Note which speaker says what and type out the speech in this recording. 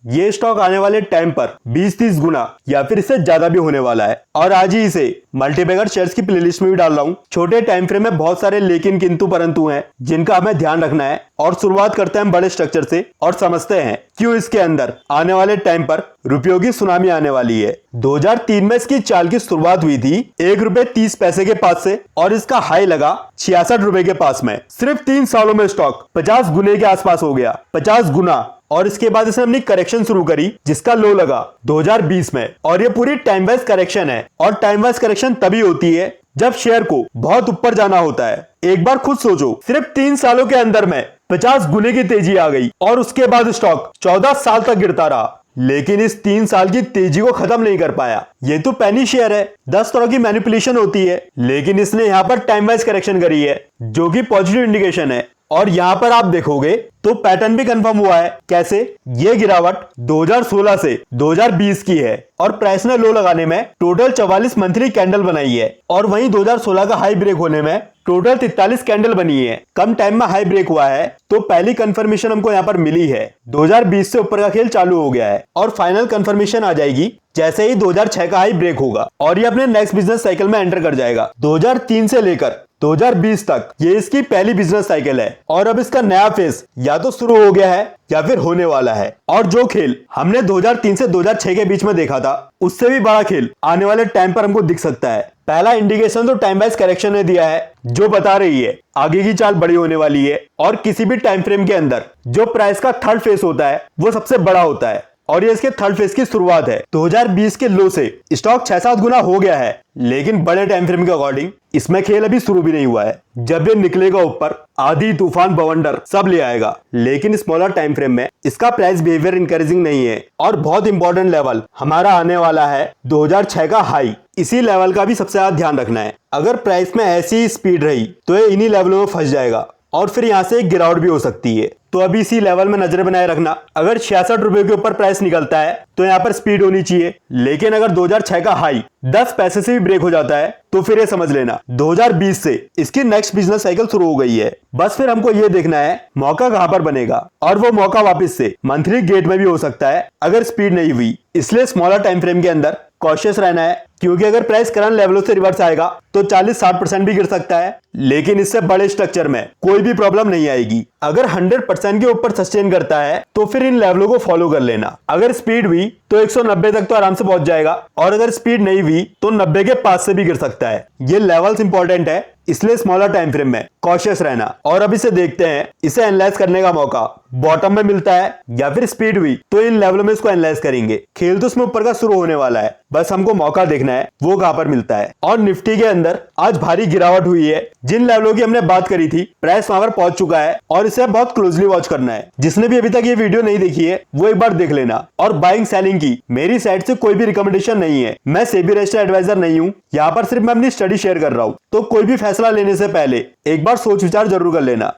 Speaker 1: ये स्टॉक आने वाले टाइम पर 20-30 गुना या फिर इससे ज्यादा भी होने वाला है और आज ही इसे मल्टीबैगर शेयर्स की प्लेलिस्ट में भी डाल रहा हूँ। छोटे टाइम फ्रेम में बहुत सारे लेकिन किंतु परंतु हैं जिनका हमें ध्यान रखना है और शुरुआत करते हैं बड़े स्ट्रक्चर से और समझते हैं क्यों इसके अंदर आने वाले टाइम पर रुपयों की सुनामी आने वाली है। 2003 में इसकी चाल की शुरुआत हुई थी ₹1.30 के पास से और इसका हाई लगा ₹66 के पास में। सिर्फ 3 सालों में स्टॉक 50 गुने के आसपास हो गया, 50 गुना। और इसके बाद इसने अपनी करेक्शन शुरू करी जिसका लो लगा 2020 में और ये पूरी टाइम वाइज करेक्शन है और टाइम वाइज करेक्शन तभी होती है जब शेयर को बहुत ऊपर जाना होता है। एक बार खुद सोचो, सिर्फ 3 सालों के अंदर में 50 गुने की तेजी आ गई और उसके बाद स्टॉक 14 साल तक गिरता रहा, लेकिन इस 3 साल की तेजी को खत्म नहीं कर पाया। ये तो पेनी शेयर है, 10 तरह की मैनिपुलेशन होती है, लेकिन इसने यहाँ पर टाइम वाइज करेक्शन करी है जो कि पॉजिटिव इंडिकेशन है। और यहाँ पर आप देखोगे तो पैटर्न भी कंफर्म हुआ है। कैसे? ये गिरावट 2016 से 2020 की है और प्राइस ने लो लगाने में टोटल 44 मंथली कैंडल बनाई है और वहीं 2016 का हाई ब्रेक होने में टोटल 43 कैंडल बनी है। कम टाइम में हाई ब्रेक हुआ है तो पहली कंफर्मेशन हमको यहाँ पर मिली है। 2020 से ऊपर का खेल चालू हो गया है और फाइनल कंफर्मेशन आ जाएगी जैसे ही 2006 का हाई ब्रेक होगा और ये अपने नेक्स्ट बिजनेस साइकिल में एंटर कर जाएगा। 2003 से लेकर 2020 तक ये इसकी पहली बिजनेस साइकिल है और अब इसका नया फेज या तो शुरू हो गया है या फिर होने वाला है। और जो खेल हमने 2003 से 2006 के बीच में देखा था उससे भी बड़ा खेल आने वाले टाइम पर हमको दिख सकता है। पहला इंडिकेशन तो टाइम वाइज करेक्शन ने दिया है जो बता रही है आगे की चाल बड़ी होने वाली है और किसी भी टाइम फ्रेम के अंदर जो प्राइस का थर्ड फेज होता है वो सबसे बड़ा होता है और ये इसके थर्ड फेज की शुरुआत है। 2020 के लो से स्टॉक 6-7 गुना हो गया है, लेकिन बड़े टाइम फ्रेम के अकॉर्डिंग इसमें खेल अभी शुरू भी नहीं हुआ है। जब ये निकलेगा ऊपर आधी तूफान बवंडर सब ले आएगा, लेकिन स्मॉलर टाइम फ्रेम में इसका प्राइस बिहेवियर इंकरेजिंग नहीं है। और बहुत इंपॉर्टेंट लेवल हमारा आने वाला है 2006 का हाई, इसी लेवल का भी सबसे ज्यादा ध्यान रखना है। अगर प्राइस में ऐसी स्पीड रही तो ये इन्हीं लेवलों में फंस जाएगा और फिर यहाँ से एक गिरावट भी हो सकती है। तो अभी इसी लेवल में नजर बनाए रखना। अगर ₹66 के ऊपर प्राइस निकलता है तो यहाँ पर स्पीड होनी चाहिए, लेकिन अगर 2006 का हाई 10 पैसे से भी ब्रेक हो जाता है तो फिर ये समझ लेना 2020 से इसकी नेक्स्ट बिजनेस साइकिल शुरू हो गई है। बस फिर हमको ये देखना है मौका कहां पर बनेगा और वो मौका वापस से मंथली गेट में भी हो सकता है अगर स्पीड नहीं हुई। इसलिए स्मॉलर टाइम फ्रेम के अंदर कॉशियस रहना है, क्योंकि अगर प्राइस करंट लेवलों से रिवर्स आएगा तो 40-60% भी गिर सकता है, लेकिन इससे बड़े स्ट्रक्चर में कोई भी प्रॉब्लम नहीं आएगी। अगर 100% के ऊपर सस्टेन करता है तो फिर इन लेवलों को फॉलो कर लेना। अगर स्पीड हुई तो 190 तक तो आराम से पहुंच जाएगा और अगर स्पीड नहीं हुई तो 90 के पास से भी गिर सकता है। ये लेवल्स इंपॉर्टेंट है, इसलिए स्मॉलर टाइम फ्रेम में कॉशियस रहना। और अब इसे देखते हैं, इसे एनालाइज करने का मौका बॉटम में मिलता है या फिर स्पीड हुई तो इन लेवलों में इसको एनालाइज करेंगे। खेल तो इसमें ऊपर का शुरू होने वाला है, बस हमको मौका देखना है वो कहां पर मिलता है। और निफ्टी के अंदर आज भारी गिरावट हुई है। जिन लेवलों की हमने बात करी थी प्राइस वहां पर पहुंच चुका है और इसे बहुत क्लोजली वॉच करना है। जिसने भी अभी तक ये वीडियो नहीं देखी है वो एक बार देख लेना। और बाइंग सेलिंग की मेरी साइड से कोई भी रिकमेंडेशन नहीं है, मैं सेबी रजिस्टर्ड एडवाइजर नहीं हूं, यहाँ पर सिर्फ मैं अपनी स्टडी शेयर कर रहा हूं। तो कोई भी फैसला लेने से पहले एक बार सोच विचार जरूर कर लेना।